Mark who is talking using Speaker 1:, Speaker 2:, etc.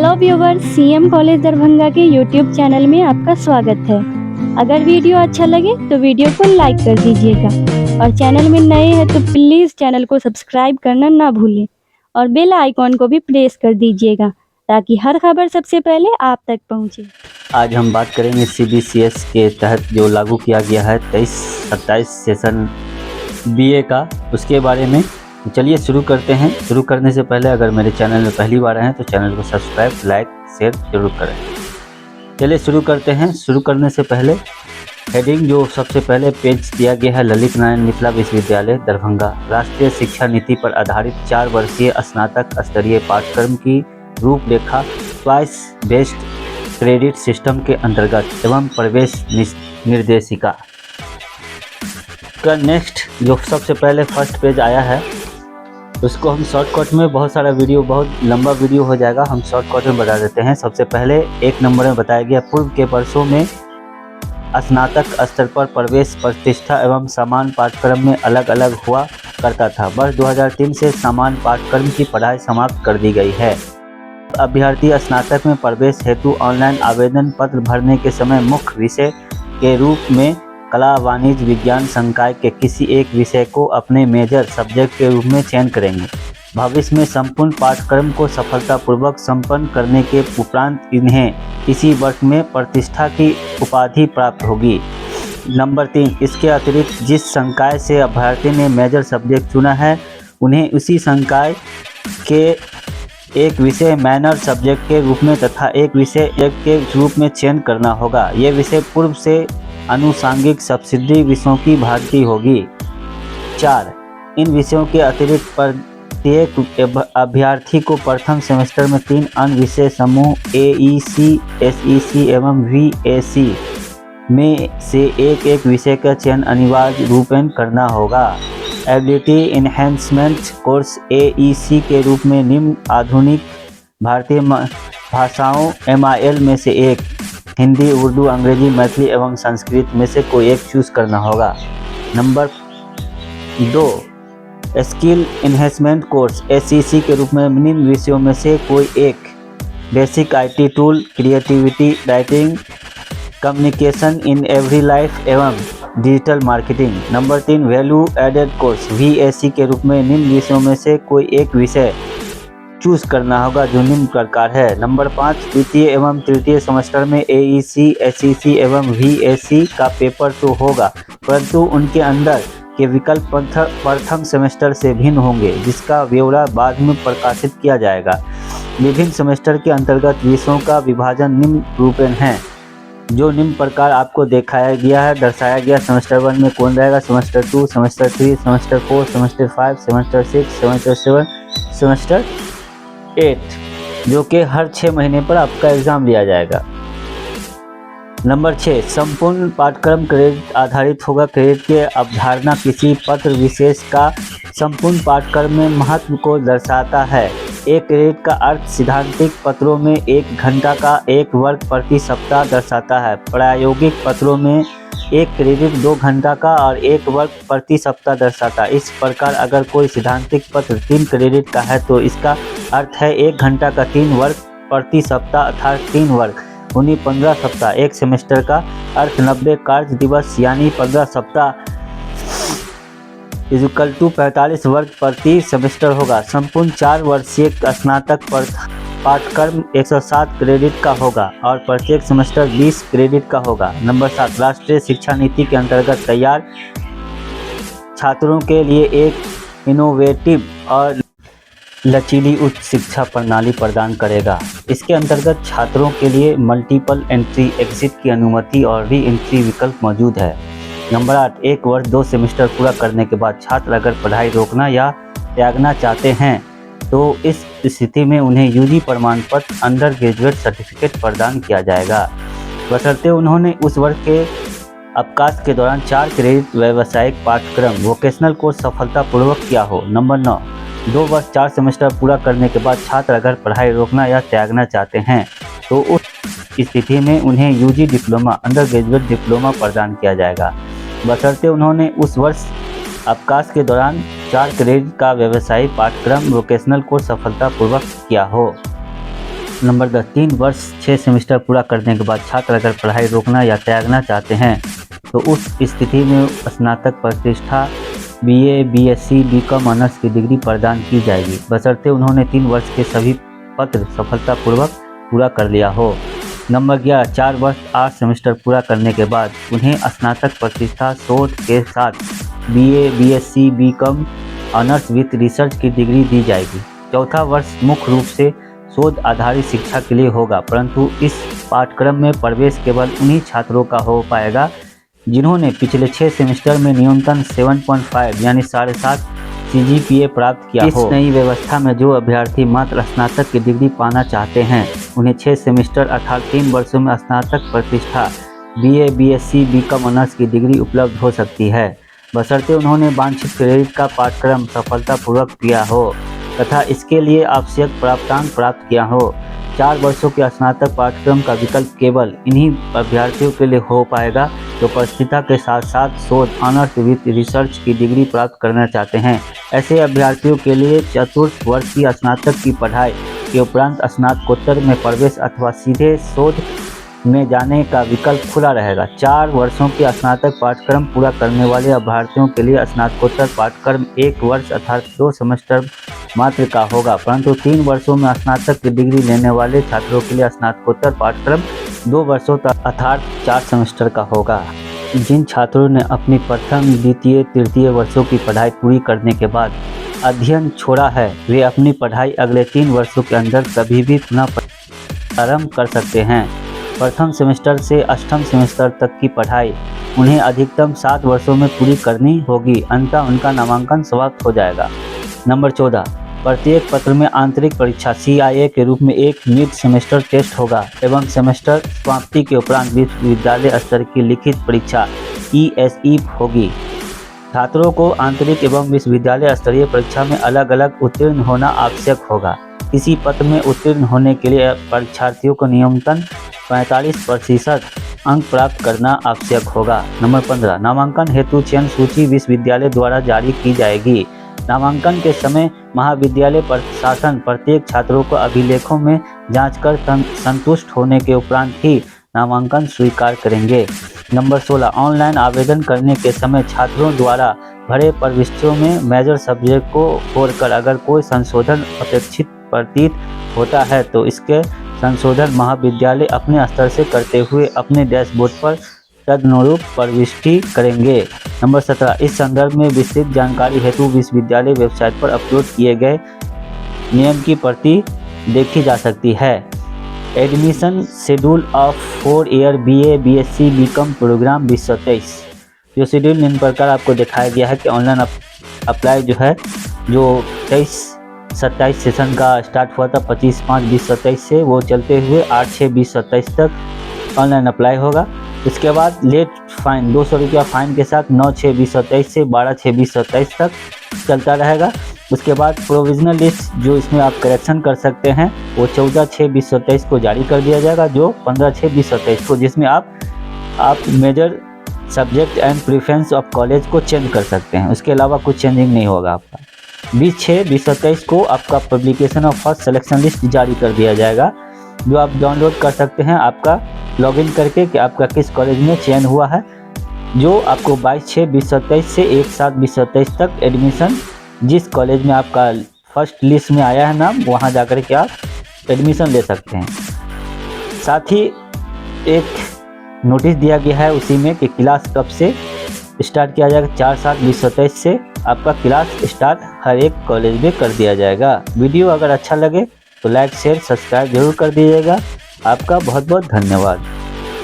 Speaker 1: Hello viewers, CM college Darbhanga के YouTube channel में आपका स्वागत है। अगर वीडियो अच्छा लगे तो वीडियो को लाइक कर दीजिएगा और चैनल में नए हैं तो प्लीज़ चैनल को सब्सक्राइब करना ना भूलें और बेल आइकॉन को भी प्रेस कर दीजिएगा ताकि हर खबर सबसे पहले आप तक पहुंचे।
Speaker 2: आज हम बात करेंगे सीबीसीएस के तहत जो लागू किया गया है 23-27 सेशन बीए का, उसके बारे में। चलिए शुरू करते हैं। शुरू करने से पहले अगर मेरे चैनल में पहली बार आए हैं तो चैनल को सब्सक्राइब, लाइक, शेयर जरूर करें। चलिए शुरू करते हैं। शुरू करने से पहले हेडिंग जो सबसे पहले पेज दिया गया है, ललित नारायण मिथिला विश्वविद्यालय दरभंगा राष्ट्रीय शिक्षा नीति पर आधारित 4 वर्षीय स्नातक स्तरीय पाठ्यक्रम की रूपरेखा चॉइस बेस्ड क्रेडिट सिस्टम के अंतर्गत एवं प्रवेश निर्देशिका का नेक्स्ट जो सबसे पहले फर्स्ट पेज आया है उसको हम शॉर्टकट में, बहुत सारा वीडियो, बहुत लंबा वीडियो हो जाएगा, हम शॉर्टकट में बता देते हैं। सबसे पहले 1 नंबर में बताया गया, पूर्व के वर्षों में स्नातक स्तर पर प्रवेश प्रतिष्ठा एवं समान पाठ्यक्रम में अलग अलग हुआ करता था। वर्ष 2003 से समान पाठ्यक्रम की पढ़ाई समाप्त कर दी गई है। अभ्यर्थी स्नातक में प्रवेश हेतु ऑनलाइन आवेदन पत्र भरने के समय मुख्य विषय के रूप में कला, वाणिज्य, विज्ञान संकाय के किसी एक विषय को अपने मेजर सब्जेक्ट के रूप में चयन करेंगे। भविष्य में संपूर्ण पाठ्यक्रम को सफलतापूर्वक संपन्न करने के उपरांत इन्हें इसी वर्ष में प्रतिष्ठा की उपाधि प्राप्त होगी। नंबर 3, इसके अतिरिक्त जिस संकाय से अभ्यर्थी ने मेजर सब्जेक्ट चुना है उन्हें उसी संकाय के एक विषय माइनर सब्जेक्ट के रूप में तथा एक विषय के रूप में चयन करना होगा। ये विषय पूर्व से आनुषंगिक सब्सिडी विषयों की भांति होगी। 4, इन विषयों के अतिरिक्त प्रत्येक अभ्यर्थी को प्रथम सेमेस्टर में 3 अन्य विषय समूह AEC, SEC एवं VAC में से एक विषय का चयन अनिवार्य रूपेण करना होगा। एबिलिटी इन्हेंसमेंट कोर्स AEC के रूप में निम्न आधुनिक भारतीय भाषाओं MIL में से एक, हिंदी, उर्दू, अंग्रेजी, मैथिली एवं संस्कृत में से कोई एक चूज करना होगा। Number 2, skill enhancement course SEC के रूप में निम्न विषयों में से कोई एक, basic IT tool, creativity, writing, communication in every life एवं digital marketing. Number 3, value added course VAC के रूप में निम्न विषयों में से कोई एक विषय चूज करना होगा जो निम्न प्रकार है। नंबर 5, द्वितीय एवं तृतीय सेमेस्टर में AEC, SEC एवं VAC का पेपर तो होगा परंतु उनके अंदर के विकल्प प्रथम सेमेस्टर से भिन्न होंगे जिसका ब्यौरा बाद में प्रकाशित किया जाएगा। विभिन्न सेमेस्टर के अंतर्गत विषयों का विभाजन निम्न रूपेण है जो निम्न प्रकार आपको दिखाया गया है, दर्शाया गया। सेमेस्टर 1 में कौन रहेगा, semester 2, semester 3, semester 4, semester 5, semester 6, semester 7, semester 8, जो कि हर 6 महीने पर आपका एग्जाम लिया जाएगा। नंबर 6, संपूर्ण पाठ्यक्रम क्रेडिट आधारित होगा। क्रेडिट की अवधारणा किसी पत्र विशेष का संपूर्ण पाठ्यक्रम में महत्व को दर्शाता है। एक क्रेडिट का अर्थ सिद्धांतिक पत्रों में 1 घंटा का 1 वर्ग प्रति सप्ताह दर्शाता है। प्रायोगिक पत्रों में 1 क्रेडिट 2 घंटा का और 1 वर्ग प्रति सप्ताह दर्शाता है। इस प्रकार अगर कोई सिद्धांतिक पत्र 3 क्रेडिट का है तो इसका अर्थ है 1 घंटा का 3 वर्ग प्रति सप्ताह अर्थात 3 वर्ग उन्हीं 15 सप्ताह। एक सेमेस्टर का अर्थ 90 कार्य दिवस यानी 15 सप्ताह इक्वल टू 45 वर्ग प्रति सेमेस्टर होगा। संपूर्ण 4 वर्षीय स्नातक पाठ्यक्रम 107 क्रेडिट का होगा और प्रत्येक सेमेस्टर 20 क्रेडिट का होगा। नंबर 7, राष्ट्रीय शिक्षा नीति के अंतर्गत तैयार छात्रों के लिए एक इनोवेटिव और लचीली उच्च शिक्षा प्रणाली प्रदान करेगा। इसके अंतर्गत छात्रों के लिए मल्टीपल एंट्री एग्जिट की अनुमति और री एंट्री विकल्प मौजूद है। नंबर 8, 1 वर्ष 2 सेमेस्टर पूरा करने के बाद छात्र अगर पढ़ाई रोकना या त्यागना चाहते हैं तो इस स्थिति में उन्हें UG प्रमाण पत्र अंडर ग्रेजुएट सर्टिफिकेट प्रदान किया जाएगा बशर्ते उन्होंने उस वर्ष के अवकाश के दौरान 4 क्रेडिट व्यावसायिक पाठ्यक्रम वोकेशनल कोर्स सफलतापूर्वक किया हो। नंबर 9, 2 वर्ष 4 सेमेस्टर पूरा करने के बाद छात्र अगर पढ़ाई रोकना या त्यागना चाहते हैं तो उस स्थिति में उन्हें UG diploma, under graduate diploma प्रदान किया जाएगा बशर्ते उन्होंने उस वर्ष अवकाश के दौरान 4 क्रेडिट का व्यवसायिक पाठ्यक्रम वोकेशनल कोर्स सफलतापूर्वक किया हो। नंबर 10, 3 वर्ष 6 सेमेस्टर पूरा करने के बाद छात्र अगर पढ़ाई रोकना या त्यागना चाहते हैं तो उस स्थिति में स्नातक प्रतिष्ठा BA, BSc, BCom ऑनर्स की डिग्री प्रदान की जाएगी, बशर्ते उन्होंने 3 वर्ष के सभी पत्र सफलतापूर्वक पूरा कर लिया हो। नंबर 11, 4 वर्ष 8 सेमेस्टर पूरा करने के बाद उन्हें स्नातक प्रतिष्ठा शोध के साथ BA, BSc, BCom honours with research की डिग्री दी जाएगी। चौथा वर्ष मुख्य रूप से शोध आधारित शिक्षा के लिए होगा, परंतु इस पाठ्यक्रम में प्रवेश केवल उन्हीं छात्रों का हो पाएगा जिन्होंने पिछले 6 सेमेस्टर में न्यूनतम 7.5 यानी 7.5 CGPA प्राप्त किया हो। इस नई व्यवस्था में जो अभ्यर्थी मात्र स्नातक की डिग्री पाना चाहते हैं उन्हें 6 सेमेस्टर अर्थात 3 वर्षों में स्नातक प्रतिष्ठा BA, BSc, BCom ऑनर्स की डिग्री उपलब्ध हो सकती है, बशर्ते उन्होंने वांछित क्रेडिट का पाठ्यक्रम सफलतापूर्वक किया हो तथा इसके लिए आवश्यक प्राप्तांक प्राप्त किया हो। 4 वर्षों के स्नातक पाठ्यक्रम का विकल्प केवल इन्हीं अभ्यर्थियों के लिए हो पाएगा जो प्रतिष्ठा के साथ साथ शोध ऑनर्स विथ रिसर्च की डिग्री प्राप्त करना चाहते हैं। ऐसे अभ्यर्थियों के लिए चतुर्थ वर्ष की स्नातक की पढ़ाई के उपरांत स्नातकोत्तर में प्रवेश अथवा सीधे शोध में जाने का विकल्प खुला रहेगा। 4 वर्षों के स्नातक पाठ्यक्रम पूरा करने वाले अभ्यर्थियों के लिए स्नातकोत्तर पाठ्यक्रम 1 वर्ष अर्थात 2 सेमेस्टर मात्र का होगा, परंतु 3 वर्षों में स्नातक की डिग्री लेने वाले छात्रों के लिए स्नातकोत्तर पाठ्यक्रम 2 वर्षों तक अर्थात 4 सेमेस्टर का होगा। जिन छात्रों ने अपनी प्रथम, द्वितीय, तृतीय वर्षों की पढ़ाई पूरी करने के बाद अध्ययन छोड़ा है वे अपनी पढ़ाई अगले 3 वर्षों के अंदर कभी भी पुनः प्रारंभ कर सकते हैं। प्रथम सेमेस्टर से 8वें सेमेस्टर तक की पढ़ाई उन्हें अधिकतम 7 वर्षों में पूरी करनी होगी, अंततः उनका नामांकन समाप्त हो जाएगा। नंबर 14, प्रत्येक पत्र में आंतरिक परीक्षा CIA के रूप में एक मिड सेमेस्टर टेस्ट होगा एवं सेमेस्टर समाप्ति के उपरांत विश्वविद्यालय स्तर की लिखित परीक्षा ESE होगी। छात्रों को आंतरिक एवं विश्वविद्यालय स्तरीय परीक्षा में अलग अलग उत्तीर्ण होना आवश्यक होगा। किसी पत्र में उत्तीर्ण होने के लिए परीक्षार्थियों को न्यूनतम 45% अंक प्राप्त करना आवश्यक होगा। नंबर 15, नामांकन हेतु चयन सूची विश्वविद्यालय द्वारा जारी की जाएगी। नामांकन के समय महाविद्यालय प्रशासन प्रत्येक छात्रों को अभिलेखों में जांचकर संतुष्ट होने के उपरांत ही नामांकन स्वीकार करेंगे। नंबर 16, ऑनलाइन आवेदन करने के समय छात्रों द्वारा भरे प्रविष्टियों में मेजर सब्जेक्ट को छोड़कर अगर कोई संशोधन अपेक्षित प्रतीत होता है तो इसके संशोधन महाविद्यालय अपने स्तर से करते हुए अपने डैशबोर्ड पर तदनुरूप प्रविष्टि करेंगे। नंबर 17, इस संदर्भ में विस्तृत जानकारी हेतु विश्वविद्यालय वेबसाइट पर अपलोड किए गए नियम की प्रति देखी जा सकती है। Admission schedule of 4 year BA, BSc, BCom programme 2023। जो शेड्यूल निम्न प्रकार आपको दिखाया गया है कि ऑनलाइन अप्लाई जो है जो 23-27 सेशन का स्टार्ट हुआ था 25/5/2027 से, वो चलते हुए 8/6/2027 तक ऑनलाइन अप्लाई होगा। इसके बाद लेट फाइन 200 रुपया फाइन के साथ 9/6/2027 से 12/6/2027 तक चलता रहेगा। उसके बाद प्रोविजनल लिस्ट जो इसमें आप करेक्शन कर सकते हैं वो 14/6/2027 को जारी कर दिया जाएगा, जो 15/6/2027 को, जिसमें आप major subject and preference of college को चेंज कर सकते हैं। उसके अलावा कुछ चेंजिंग नहीं होगा आपका। 20/6/2027 को आपका publication of first selection list जारी कर दिया जाएगा, जो आप डाउनलोड कर सकते हैं आपका लॉगिन करके कि आपका किस कॉलेज में चयन हुआ है, जो आपको 22/6/2027 से 1/7/2027 तक एडमिशन जिस कॉलेज में आपका फर्स्ट लिस्ट में आया है नाम, वहां जाकर के आप एडमिशन ले सकते हैं। साथ ही एक नोटिस दिया गया है उसी में कि क्लास कब से स्टार्ट किया जाएगा। 4/7/2027 से आपका क्लास स्टार्ट हर एक कॉलेज में कर दिया जाएगा। वीडियो अगर अच्छा लगे तो लाइक, शेयर, सब्सक्राइब जरूर कर दीजिएगा। आपका बहुत बहुत धन्यवाद।